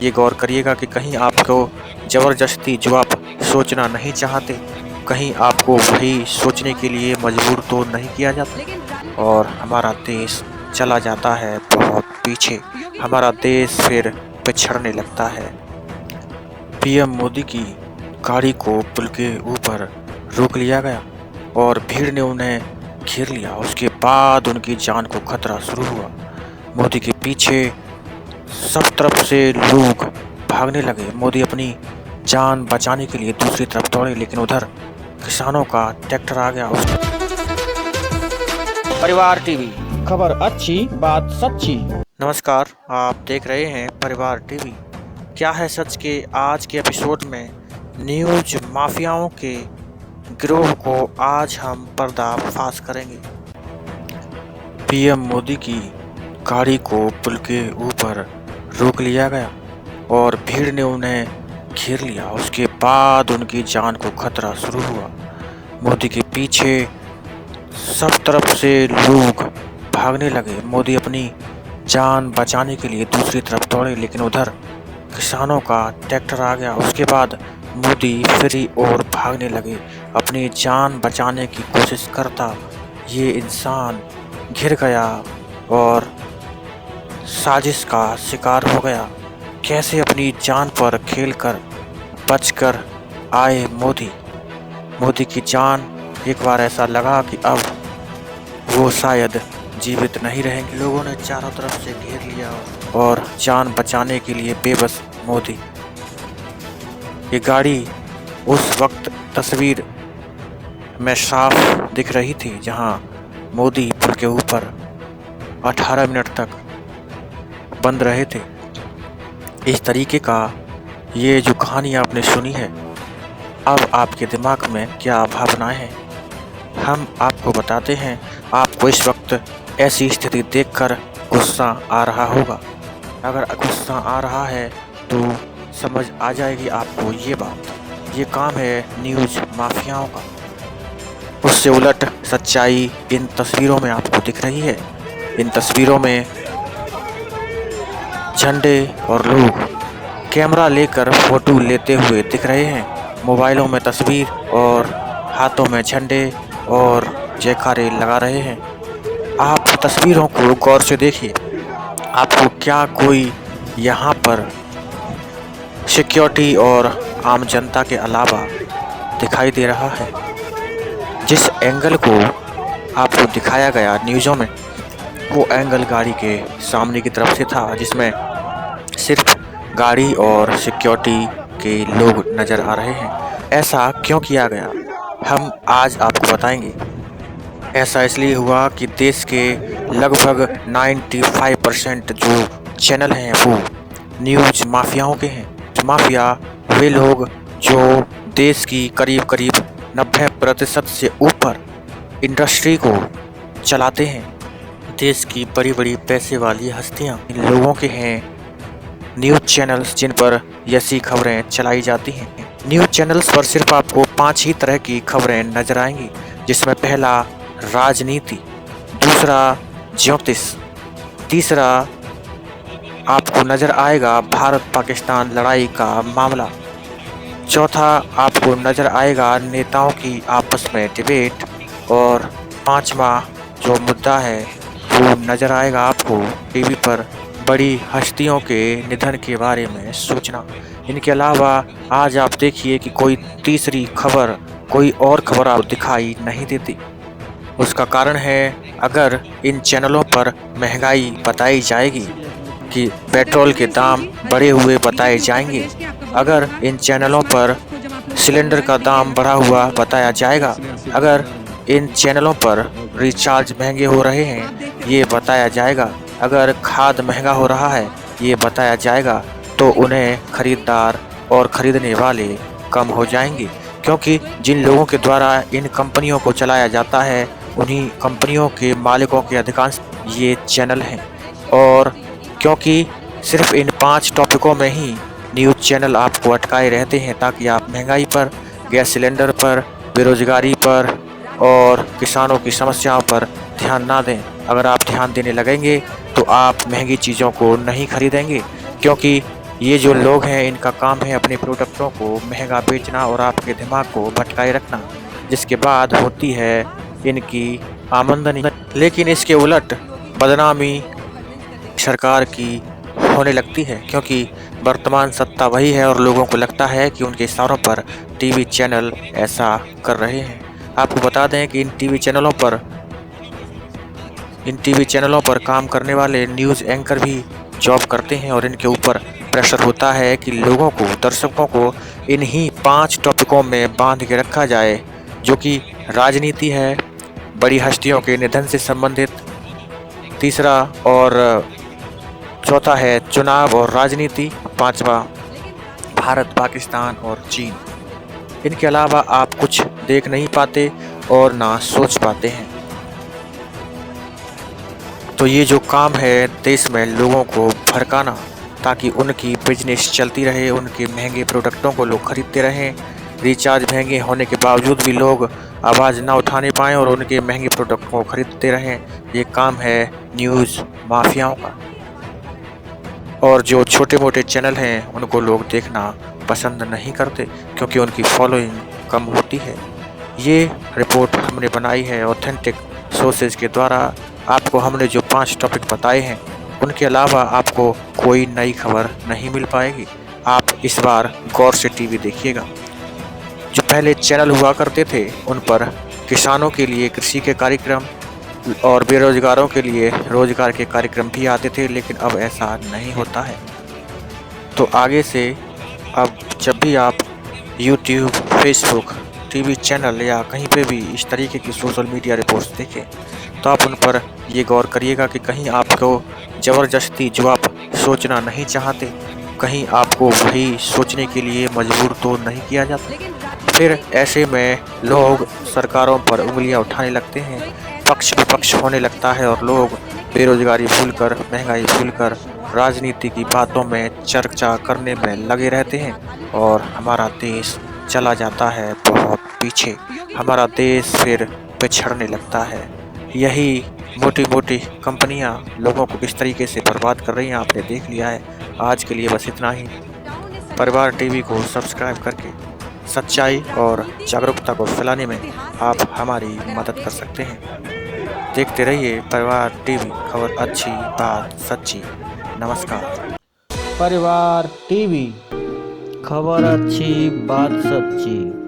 ये गौर करिएगा कि कहीं आपको ज़बरदस्ती जो आप सोचना नहीं चाहते, कहीं आपको वही सोचने के लिए मजबूर तो नहीं किया जाता और हमारा देश चला जाता है बहुत पीछे। हमारा देश फिर पिछड़ने लगता है। पीएम मोदी की गाड़ी को पुल के ऊपर रोक लिया गया और भीड़ ने उन्हें घेर लिया। उसके बाद उनकी जान को खतरा शुरू हुआ। मोदी के पीछे सब तरफ से लोग भागने लगे। मोदी अपनी जान बचाने के लिए दूसरी तरफ दौड़े, लेकिन उधर किसानों का ट्रैक्टर आ गया। परिवार टीवी, खबर अच्छी बात सच्ची। नमस्कार, आप देख रहे हैं परिवार टीवी। क्या है सच के आज के एपिसोड में न्यूज माफियाओं के गिरोह को आज हम पर्दाफाश करेंगे। पीएम मोदी की गाड़ी को पुल के ऊपर रोक लिया गया और भीड़ ने उन्हें घेर लिया। उसके बाद उनकी जान को खतरा शुरू हुआ। मोदी के पीछे सब तरफ से लोग भागने लगे। मोदी अपनी जान बचाने के लिए दूसरी तरफ दौड़े, लेकिन उधर किसानों का ट्रैक्टर आ गया। उसके बाद मोदी फिर और भागने लगे। अपनी जान बचाने की कोशिश करता ये इंसान घिर गया और साजिश का शिकार हो गया। कैसे अपनी जान पर खेलकर बचकर आए मोदी की जान। एक बार ऐसा लगा कि अब वो शायद जीवित नहीं रहेंगे। लोगों ने चारों तरफ से घेर लिया और जान बचाने के लिए बेबस मोदी। ये गाड़ी उस वक्त तस्वीर में साफ दिख रही थी जहां मोदी पुल के ऊपर 18 मिनट तक बंद रहे थे। इस तरीके का ये जो कहानी आपने सुनी है, अब आपके दिमाग में क्या भावनाएं हैं हम आपको बताते हैं। आपको इस वक्त ऐसी स्थिति देखकर गुस्सा आ रहा होगा। अगर गुस्सा आ रहा है तो समझ आ जाएगी आपको ये बात। ये काम है न्यूज़ माफियाओं का। उससे उलट सच्चाई इन तस्वीरों में आपको दिख रही है। इन तस्वीरों में झंडे और लोग कैमरा लेकर फोटो लेते हुए दिख रहे हैं। मोबाइलों में तस्वीर और हाथों में झंडे और जयकारे लगा रहे हैं। आप तस्वीरों को गौर से देखिए। आपको क्या कोई यहाँ पर सिक्योरिटी और आम जनता के अलावा दिखाई दे रहा है? जिस एंगल को आपको दिखाया गया न्यूज़ों में, वो एंगल गाड़ी के सामने की तरफ से था, जिसमें सिर्फ गाड़ी और सिक्योरिटी के लोग नज़र आ रहे हैं। ऐसा क्यों किया गया हम आज आपको बताएंगे। ऐसा इसलिए हुआ कि देश के लगभग 95% जो चैनल हैं वो न्यूज़ माफियाओं के हैं। माफिया वे लोग जो देश की करीब 90% से ऊपर इंडस्ट्री को चलाते हैं। देश की बड़ी पैसे वाली हस्तियां इन लोगों के हैं न्यूज़ चैनल्स, जिन पर ऐसी खबरें चलाई जाती हैं। न्यूज़ चैनल्स पर सिर्फ आपको 5 ही तरह की खबरें नजर आएंगी, जिसमें पहला राजनीति, दूसरा ज्योतिष, तीसरा आपको नज़र आएगा भारत पाकिस्तान लड़ाई का मामला, चौथा आपको नज़र आएगा नेताओं की आपस में डिबेट, और पांचवा जो मुद्दा है वो नज़र आएगा आपको टीवी पर बड़ी हस्तियों के निधन के बारे में सूचना। इनके अलावा आज आप देखिए कि कोई तीसरी खबर, कोई और खबर आपको दिखाई नहीं देती। उसका कारण है, अगर इन चैनलों पर महंगाई बताई जाएगी, कि पेट्रोल के दाम बढ़े हुए बताए जाएंगे, अगर इन चैनलों पर सिलेंडर का दाम बढ़ा हुआ बताया जाएगा, अगर इन चैनलों पर रिचार्ज महंगे हो रहे हैं ये बताया जाएगा, अगर खाद महंगा हो रहा है ये बताया जाएगा, तो उन्हें खरीदार और खरीदने वाले कम हो जाएंगे। क्योंकि जिन लोगों के द्वारा इन कंपनियों को चलाया जाता है, उन्हीं कंपनियों के मालिकों के अधिकांश ये चैनल हैं। और क्योंकि सिर्फ इन 5 टॉपिकों में ही न्यूज़ चैनल आपको अटकाए रहते हैं, ताकि आप महंगाई पर, गैस सिलेंडर पर, बेरोजगारी पर और किसानों की समस्याओं पर ध्यान ना दें। अगर आप ध्यान देने लगेंगे तो आप महंगी चीज़ों को नहीं खरीदेंगे, क्योंकि ये जो लोग हैं इनका काम है अपने प्रोडक्टों को महंगा बेचना और आपके दिमाग को भटकाए रखना, जिसके बाद होती है इनकी आमदनी। लेकिन इसके उलट बदनामी सरकार की होने लगती है, क्योंकि वर्तमान सत्ता वही है और लोगों को लगता है कि उनके इशारों पर टीवी चैनल ऐसा कर रहे हैं। आपको बता दें कि इन टीवी चैनलों पर काम करने वाले न्यूज़ एंकर भी जॉब करते हैं और इनके ऊपर प्रेशर होता है कि लोगों को, दर्शकों को इन्हीं 5 टॉपिकों में बांध के रखा जाए, जो कि राजनीति है, बड़ी हस्तियों के निधन से संबंधित, तीसरा और चौथा है चुनाव और राजनीति, पांचवा भारत, पाकिस्तान और चीन। इनके अलावा आप कुछ देख नहीं पाते और ना सोच पाते हैं। तो ये जो काम है देश में लोगों को भड़काना ताकि उनकी बिजनेस चलती रहे, उनके महंगे प्रोडक्टों को लोग खरीदते रहें, रिचार्ज महंगे होने के बावजूद भी लोग आवाज़ ना उठाने पाएँ और उनके महंगे प्रोडक्ट को खरीदते रहें, ये काम है न्यूज़ माफियाओं का। और जो छोटे मोटे चैनल हैं उनको लोग देखना पसंद नहीं करते क्योंकि उनकी फॉलोइंग कम होती है। ये रिपोर्ट हमने बनाई है ऑथेंटिक सोर्सेज के द्वारा। आपको हमने जो 5 टॉपिक बताए हैं उनके अलावा आपको कोई नई खबर नहीं मिल पाएगी। आप इस बार गौर से टीवी देखिएगा। जो पहले चैनल हुआ करते थे उन पर किसानों के लिए कृषि के कार्यक्रम और बेरोजगारों के लिए रोजगार के कार्यक्रम भी आते थे, लेकिन अब ऐसा नहीं होता है। तो आगे से अब जब भी आप यूट्यूब, फेसबुक, टीवी चैनल या कहीं पे भी इस तरीके की सोशल मीडिया रिपोर्ट्स देखें तो आप उन पर ये गौर करिएगा कि कहीं आपको ज़बरदस्ती, जो आप सोचना नहीं चाहते, कहीं आपको वही सोचने के लिए मजबूर तो नहीं किया जाता। फिर ऐसे में लोग सरकारों पर उंगलियां उठाने लगते हैं, पक्ष विपक्ष होने लगता है और लोग बेरोजगारी भूलकर, महंगाई भूलकर राजनीति की बातों में चर्चा करने में लगे रहते हैं और हमारा देश चला जाता है बहुत पीछे। हमारा देश फिर पिछड़ने लगता है। यही मोटी मोटी कंपनियां लोगों को किस तरीके से बर्बाद कर रही हैं आपने देख लिया है। आज के लिए बस इतना ही। परिवार टीवी को सब्सक्राइब करके सच्चाई और जागरूकता को फैलाने में आप हमारी मदद कर सकते हैं। देखते रहिए परिवार टीवी, खबर अच्छी, बात सच्ची। नमस्कार। परिवार टीवी, खबर अच्छी, बात सच्ची।